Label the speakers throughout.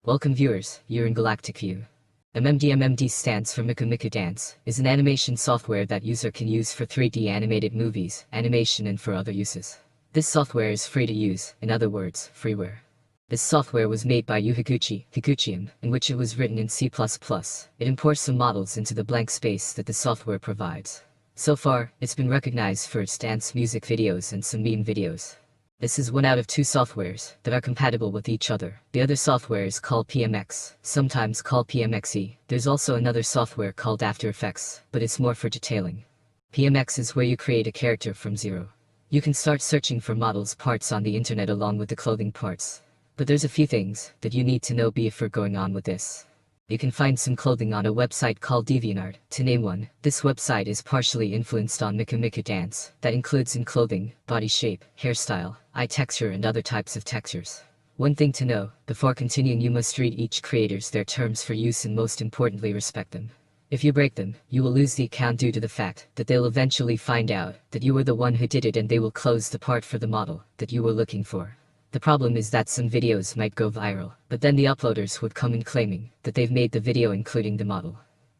Speaker 1: Welcome viewers, you're in Galactic View. MMD stands for Miku Miku Dance, is an animation software that user can use for 3D animated movies, animation and for other uses. This software is free to use, in other words, freeware. This software was made by Higuchium, in which it was written in C++. It imports some models into the blank space that the software provides. So far, it's been recognized for its dance music videos and some meme videos. This is one out of two softwares that are compatible with each other. The other software is called PMX, sometimes called PMXE. There's also another software called After Effects, but it's more for detailing. PMX is where you create a character from zero. You can start searching for models parts on the internet along with the clothing parts. But there's a few things that you need to know before going on with this. You can find some clothing on a website called DeviantArt, to name one. This website is partially influenced on Miku Miku Dance, that includes in clothing, body shape, hairstyle, eye texture and other types of textures. One thing to know, before continuing you must read each creators their terms for use and most importantly respect them. If you break them, you will lose the account due to the fact that they'll eventually find out that you were the one who did it and they will close the part for the model that you were looking for. The problem is that some videos might go viral, but then the uploaders would come in claiming that they've made the video including the model.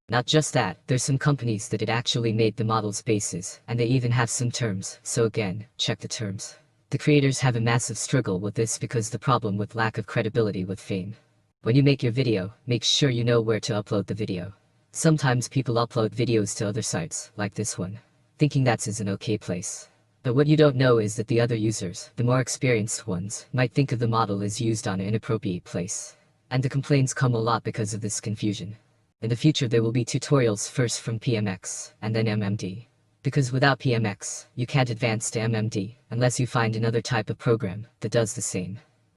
Speaker 1: Not just that, there's some companies that it actually made the model's bases, and they even have some terms, so again, check the terms. The creators have a massive struggle with this because the problem with lack of credibility with fame. When you make your video, make sure you know where to upload the video. Sometimes people upload videos to other sites, like this one, thinking that's an okay place. But what you don't know is that the other users, the more experienced ones, might think of the model as used on an inappropriate place. And the complaints come a lot because of this confusion. In the future there will be tutorials first from PMX, and then MMD. Because without PMX, you can't advance to MMD, unless you find another type of program that does the same.